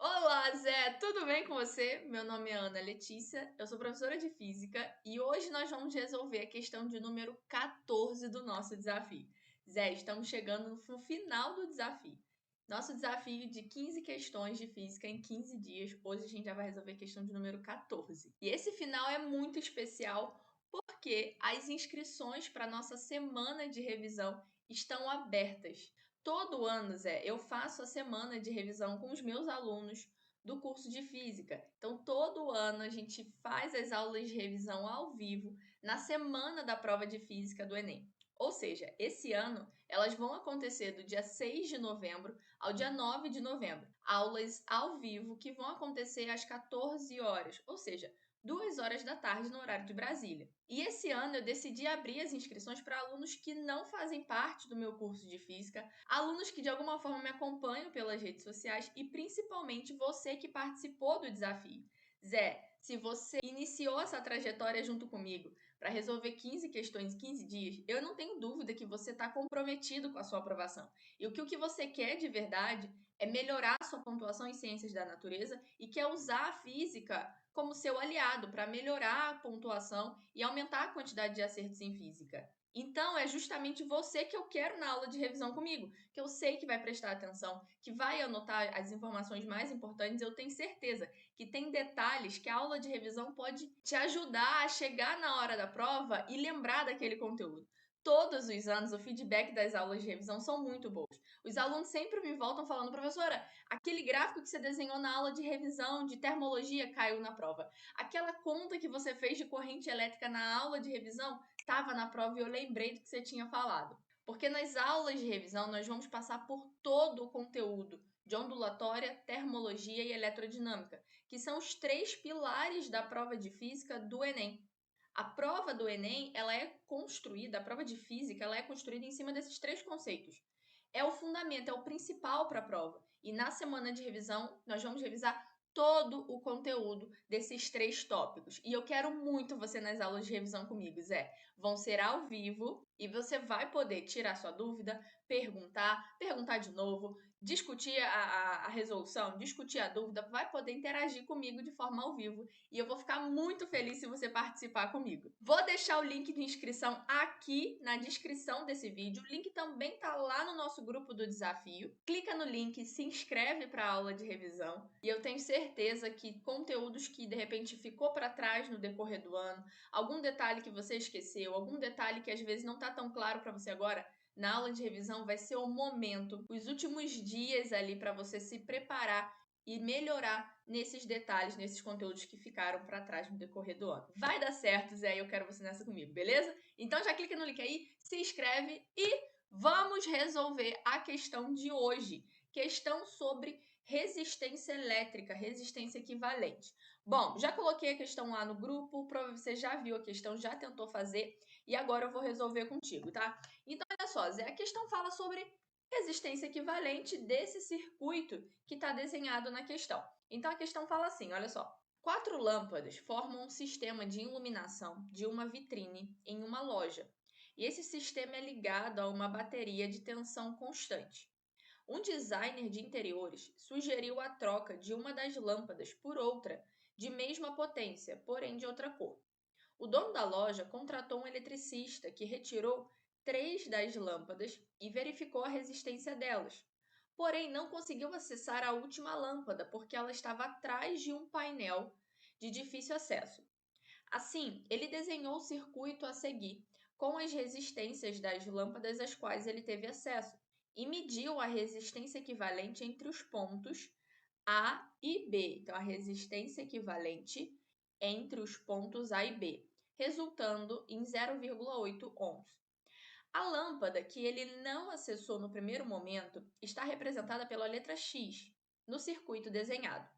Olá, Zé, tudo bem com você? Meu nome é Ana Letícia, eu sou professora de física e hoje nós vamos resolver a questão de número 14 do nosso desafio. Zé, estamos chegando no final do desafio. Nosso desafio de 15 questões de física em 15 dias. Hoje a gente já vai resolver a questão de número 14. E esse final é muito especial porque as inscrições para a nossa semana de revisão estão abertas. Todo ano, Zé, eu faço a semana de revisão com os meus alunos do curso de física. Então, todo ano a gente faz as aulas de revisão ao vivo na semana da prova de física do Enem. Ou seja, esse ano elas vão acontecer do dia 6 de novembro ao dia 9 de novembro. Aulas ao vivo que vão acontecer às 14 horas, ou seja, 2 horas da tarde no horário de Brasília. E esse ano eu decidi abrir as inscrições para alunos que não fazem parte do meu curso de física, alunos que de alguma forma me acompanham pelas redes sociais e principalmente você que participou do desafio. Zé, se você iniciou essa trajetória junto comigo para resolver 15 questões em 15 dias, eu não tenho dúvida que você está comprometido com a sua aprovação. E o que você quer de verdade é melhorar a sua pontuação em ciências da natureza e quer usar a física como seu aliado para melhorar a pontuação e aumentar a quantidade de acertos em física. Então, é justamente você que eu quero na aula de revisão comigo, que eu sei que vai prestar atenção, que vai anotar as informações mais importantes. Eu tenho certeza que tem detalhes que a aula de revisão pode te ajudar a chegar na hora da prova e lembrar daquele conteúdo. Todos os anos, o feedback das aulas de revisão são muito bons. Os alunos sempre me voltam falando, professora, aquele gráfico que você desenhou na aula de revisão de termologia caiu na prova. Aquela conta que você fez de corrente elétrica na aula de revisão estava na prova e eu lembrei do que você tinha falado. Porque nas aulas de revisão nós vamos passar por todo o conteúdo de ondulatória, termologia e eletrodinâmica, que são os 3 pilares da prova de física do Enem. A prova do Enem, ela é construída, a prova de física, ela é construída em cima desses 3 conceitos. É o fundamento, é o principal para a prova. E na semana de revisão, nós vamos revisar todo o conteúdo desses 3 tópicos. E eu quero muito você nas aulas de revisão comigo, Zé. Vão ser ao vivo e você vai poder tirar sua dúvida, perguntar de novo, discutir a resolução, discutir a dúvida, vai poder interagir comigo de forma ao vivo. E eu vou ficar muito feliz se você participar comigo. Vou deixar o link de inscrição aqui na descrição desse vídeo. O link também tá lá no nosso grupo do desafio. Clica no link, se inscreve para a aula de revisão. E eu tenho certeza que conteúdos que de repente ficou para trás no decorrer do ano, algum detalhe que você esqueceu, algum detalhe que às vezes não está tão claro para você agora, na aula de revisão vai ser o momento, os últimos dias ali para você se preparar e melhorar nesses detalhes, nesses conteúdos que ficaram para trás no decorrer do ano. Vai dar certo, Zé, eu quero você nessa comigo, beleza? Então já clica no link aí, se inscreve e vamos resolver a questão de hoje. Questão sobre resistência elétrica, resistência equivalente. Bom, já coloquei a questão lá no grupo, você já viu a questão, já tentou fazer e agora eu vou resolver contigo, tá? Então, olha só, Zé, a questão fala sobre resistência equivalente desse circuito que está desenhado na questão. Então, a questão fala assim, olha só. 4 lâmpadas formam um sistema de iluminação de uma vitrine em uma loja. E esse sistema é ligado a uma bateria de tensão constante. Um designer de interiores sugeriu a troca de uma das lâmpadas por outra, de mesma potência, porém de outra cor. O dono da loja contratou um eletricista que retirou 3 das lâmpadas e verificou a resistência delas. Porém, não conseguiu acessar a última lâmpada porque ela estava atrás de um painel de difícil acesso. Assim, ele desenhou o circuito a seguir, com as resistências das lâmpadas às quais ele teve acesso, e mediu a resistência equivalente entre os pontos A e B. Então, a resistência equivalente entre os pontos A e B, resultando em 0,8 ohms. A lâmpada que ele não acessou no primeiro momento está representada pela letra X no circuito desenhado.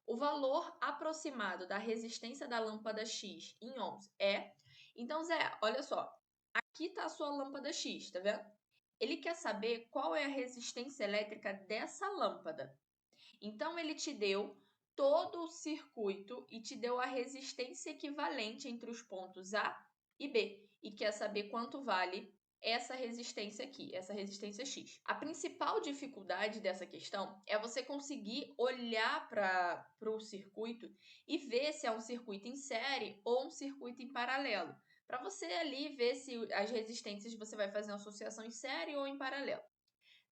O valor aproximado da resistência da lâmpada X em ohms é... Então, Zé, olha só. Aqui está a sua lâmpada X, tá vendo? Ele quer saber qual é a resistência elétrica dessa lâmpada. Então, ele te deu todo o circuito e te deu a resistência equivalente entre os pontos A e B. E quer saber quanto vale essa resistência aqui, essa resistência X. A principal dificuldade dessa questão é você conseguir olhar para o circuito e ver se é um circuito em série ou um circuito em paralelo. Para você ali ver se as resistências você vai fazer uma associação em série ou em paralelo.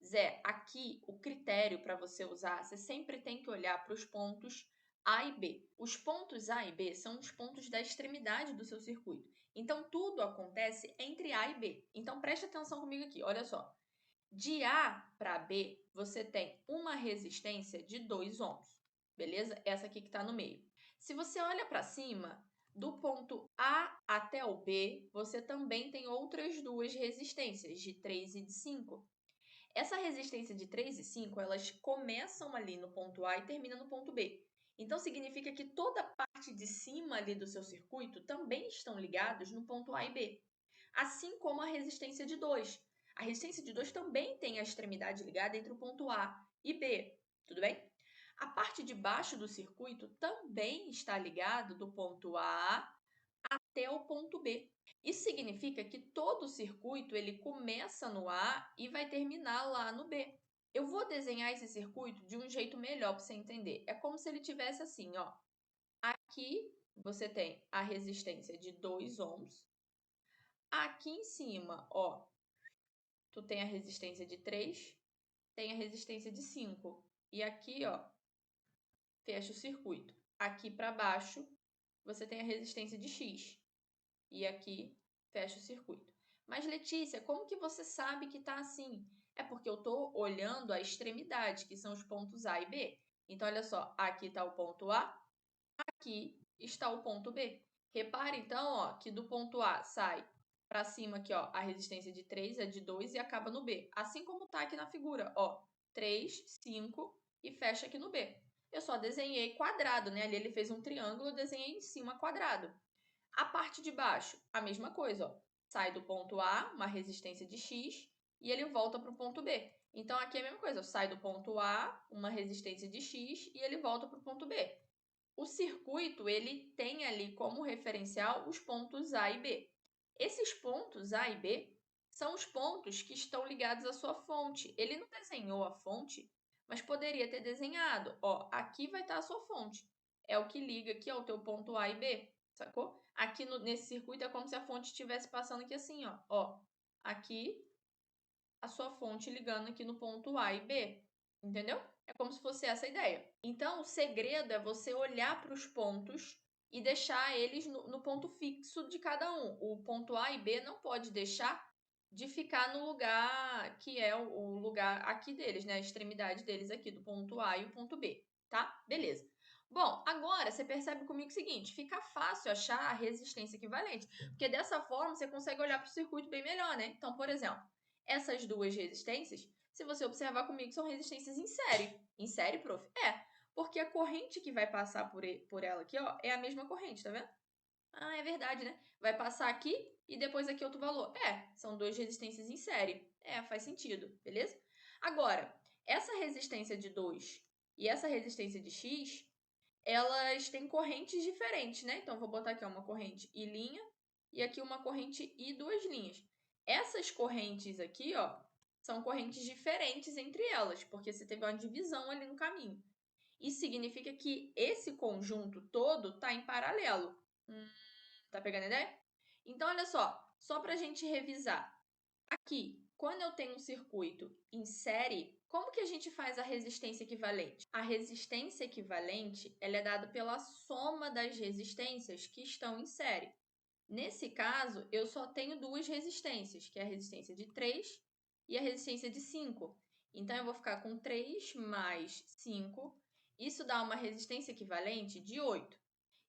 Zé, aqui o critério para você usar, você sempre tem que olhar para os pontos A e B. Os pontos A e B são os pontos da extremidade do seu circuito. Então, tudo acontece entre A e B. Então, preste atenção comigo aqui, olha só. De A para B, você tem uma resistência de 2 ohms, beleza? Essa aqui que está no meio. Se você olha para cima, do ponto A até o B, você também tem outras duas resistências, de 3 e de 5. Essa resistência de 3 e 5, elas começam ali no ponto A e terminam no ponto B. Então, significa que toda a parte de cima ali do seu circuito também estão ligados no ponto A e B. Assim como a resistência de 2. A resistência de 2 também tem a extremidade ligada entre o ponto A e B. Tudo bem? A parte de baixo do circuito também está ligado do ponto A até o ponto B. Isso significa que todo o circuito ele começa no A e vai terminar lá no B. Eu vou desenhar esse circuito de um jeito melhor para você entender. É como se ele tivesse assim, ó. Aqui você tem a resistência de 2 ohms. Aqui em cima, ó, tu tem a resistência de 3, tem a resistência de 5. E aqui, ó, fecha o circuito. Aqui para baixo, você tem a resistência de X. E aqui fecha o circuito. Mas, Letícia, como que você sabe que está assim? É porque eu estou olhando a extremidade, que são os pontos A e B. Então, olha só, aqui está o ponto A, aqui está o ponto B. Repare, então, ó, que do ponto A sai para cima aqui, ó, a resistência de 3 é de 2 e acaba no B. Assim como está aqui na figura, ó, 3, 5 e fecha aqui no B. Eu só desenhei quadrado, né? Ali ele fez um triângulo, eu desenhei em cima quadrado. A parte de baixo, a mesma coisa, ó. Sai do ponto A, uma resistência de X, e ele volta para o ponto B. Então, aqui é a mesma coisa, ó. Sai do ponto A, uma resistência de X, e ele volta para o ponto B. O circuito, ele tem ali como referencial os pontos A e B. Esses pontos A e B são os pontos que estão ligados à sua fonte. Ele não desenhou a fonte, mas poderia ter desenhado. Ó, aqui vai estar a sua fonte. É o que liga aqui ao teu ponto A e B, sacou? Aqui nesse circuito é como se a fonte estivesse passando aqui assim, ó. Ó, aqui a sua fonte ligando aqui no ponto A e B, entendeu? É como se fosse essa a ideia. Então, o segredo é você olhar para os pontos e deixar eles no ponto fixo de cada um. O ponto A e B não pode deixar de ficar no lugar que é o lugar aqui deles, né? A extremidade deles aqui, do ponto A e o ponto B, tá? Beleza. Bom, agora você percebe comigo o seguinte, fica fácil achar a resistência equivalente, porque dessa forma você consegue olhar para o circuito bem melhor, né? Então, por exemplo, essas duas resistências, se você observar comigo, são resistências em série. Em série, prof? É, porque a corrente que vai passar por ela aqui, ó, é a mesma corrente, tá vendo? Ah, é verdade, né? Vai passar aqui e depois aqui outro valor. É, são duas resistências em série. É, faz sentido, beleza? Agora, essa resistência de 2 e essa resistência de X, elas têm correntes diferentes, né? Então, eu vou botar aqui ó, uma corrente I' e aqui uma corrente I duas linhas. Essas correntes aqui, ó, são correntes diferentes entre elas, porque você teve uma divisão ali no caminho. Isso significa que esse conjunto todo está em paralelo. Tá pegando a ideia? Então, olha só para a gente revisar. Aqui, quando eu tenho um circuito em série, como que a gente faz a resistência equivalente? A resistência equivalente ela é dada pela soma das resistências que estão em série. Nesse caso, eu só tenho duas resistências, que é a resistência de 3 e a resistência de 5. Então, eu vou ficar com 3 mais 5. Isso dá uma resistência equivalente de 8.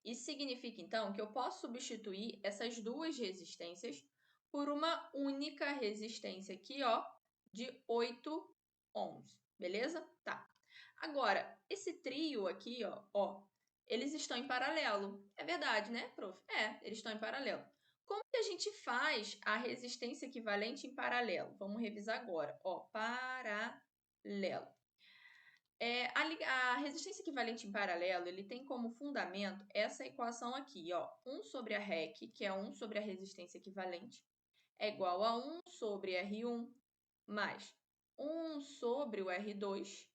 Isso significa, então, que eu posso substituir essas duas resistências por uma única resistência aqui, ó, de 8 ohms, beleza? Tá. Agora, esse trio aqui, ó, eles estão em paralelo. É verdade, né, prof? É, eles estão em paralelo. Como que a gente faz a resistência equivalente em paralelo? Vamos revisar agora. Ó, paralelo. A resistência equivalente em paralelo, ele tem como fundamento essa equação aqui, ó. 1 sobre a REC, que é 1 sobre a resistência equivalente, é igual a 1 sobre R1 mais 1 sobre o R2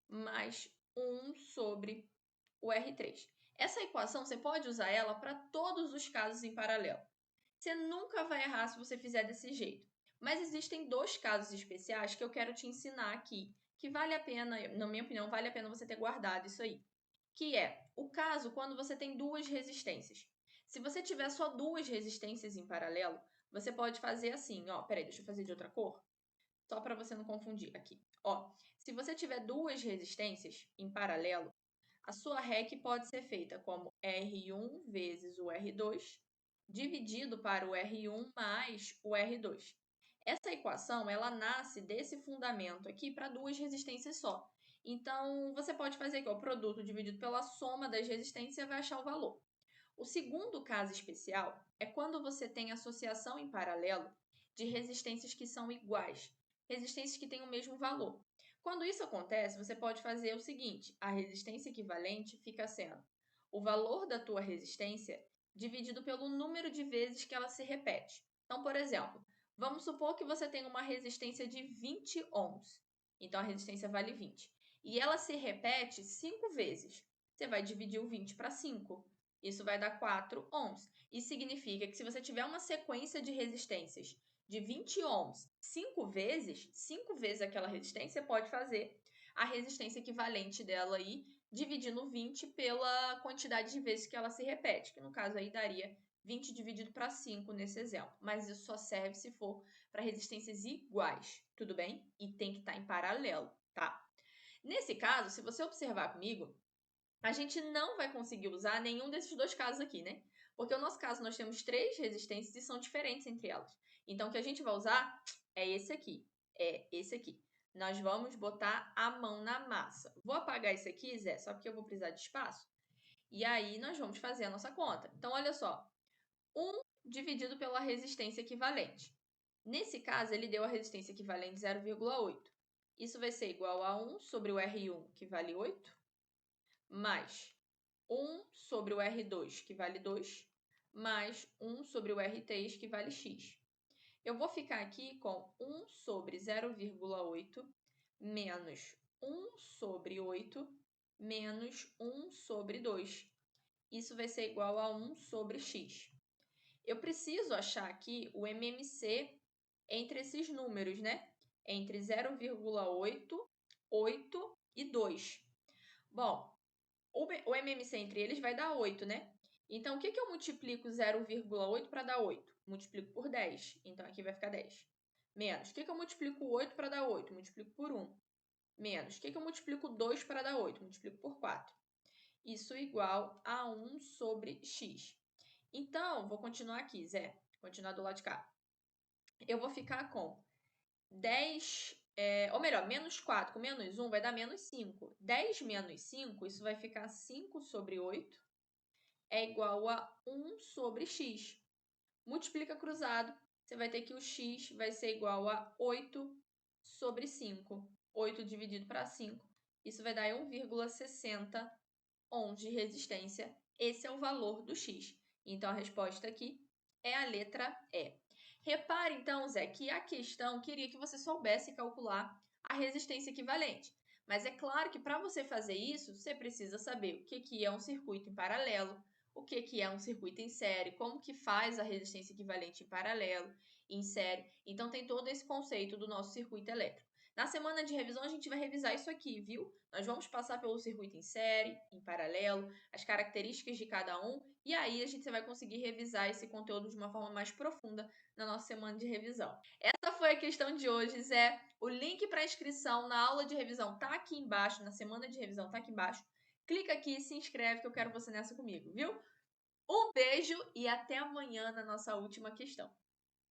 mais 1 sobre o R3. Essa equação, você pode usar ela para todos os casos em paralelo. Você nunca vai errar se você fizer desse jeito. Mas existem dois casos especiais que eu quero te ensinar aqui, que vale a pena, na minha opinião, vale a pena você ter guardado isso aí. Que é o caso quando você tem duas resistências. Se você tiver só duas resistências em paralelo, você pode fazer assim, ó, peraí, deixa eu fazer de outra cor, só para você não confundir aqui. Ó, se você tiver duas resistências em paralelo, a sua REC pode ser feita como R1 vezes o R2 dividido para o R1 mais o R2. Essa equação, ela nasce desse fundamento aqui para duas resistências só. Então, você pode fazer aqui, ó, o produto dividido pela soma das resistências e vai achar o valor. O segundo caso especial é quando você tem associação em paralelo de resistências que são iguais, resistências que têm o mesmo valor. Quando isso acontece, você pode fazer o seguinte: a resistência equivalente fica sendo o valor da tua resistência dividido pelo número de vezes que ela se repete. Então, por exemplo, vamos supor que você tem uma resistência de 20 ohms. Então, a resistência vale 20. E ela se repete 5 vezes. Você vai dividir o 20 para 5. Isso vai dar 4 ohms. Isso significa que se você tiver uma sequência de resistências de 20 ohms 5 vezes aquela resistência, pode fazer a resistência equivalente dela aí, dividindo 20 pela quantidade de vezes que ela se repete, que no caso aí daria 20 dividido para 5 nesse exemplo. Mas isso só serve se for para resistências iguais, tudo bem? E tem que estar em paralelo, tá? Nesse caso, se você observar comigo, a gente não vai conseguir usar nenhum desses dois casos aqui, né? Porque no nosso caso nós temos três resistências e são diferentes entre elas. Então, o que a gente vai usar é esse aqui. É esse aqui. Nós vamos botar a mão na massa. Vou apagar esse aqui, Zé, só porque eu vou precisar de espaço. E aí, nós vamos fazer a nossa conta. Então, olha só. 1 dividido pela resistência equivalente. Nesse caso, ele deu a resistência equivalente 0,8. Isso vai ser igual a 1 sobre o R1, que vale 8, mais 1 sobre o R2, que vale 2, mais 1 sobre o R3, que vale x. Eu vou ficar aqui com 1 sobre 0,8 menos 1 sobre 8 menos 1 sobre 2. Isso vai ser igual a 1 sobre x. Eu preciso achar aqui o MMC entre esses números, né? Entre 0,8, 8 e 2. Bom, o MMC entre eles vai dar 8, né? Então, o que eu multiplico 0,8 para dar 8? Multiplico por 10. Então, aqui vai ficar 10. Menos. O que eu multiplico 8 para dar 8? Multiplico por 1. Menos. O que eu multiplico 2 para dar 8? Multiplico por 4. Isso igual a 1 sobre x. Então, vou continuar aqui, Zé. Continuar do lado de cá. Eu vou ficar com 10, ou melhor, menos 4 com menos 1 vai dar menos 5. 10 menos 5, isso vai ficar 5 sobre 8, é igual a 1 sobre x. Multiplica cruzado, você vai ter que o x vai ser igual a 8 sobre 5. 8 dividido para 5, isso vai dar 1,60 ohms de resistência. Esse é o valor do x. Então, a resposta aqui é a letra E. Repare, então, Zé, que a questão queria que você soubesse calcular a resistência equivalente. Mas é claro que para você fazer isso, você precisa saber o que é um circuito em paralelo, o que é um circuito em série, como que faz a resistência equivalente em paralelo, em série. Então, tem todo esse conceito do nosso circuito elétrico. Na semana de revisão, a gente vai revisar isso aqui, viu? Nós vamos passar pelo circuito em série, em paralelo, as características de cada um, e aí a gente vai conseguir revisar esse conteúdo de uma forma mais profunda na nossa semana de revisão. Essa foi a questão de hoje, Zé. O link para inscrição na aula de revisão tá aqui embaixo, na semana de revisão tá aqui embaixo. Clica aqui e se inscreve que eu quero você nessa comigo, viu? Um beijo e até amanhã na nossa última questão.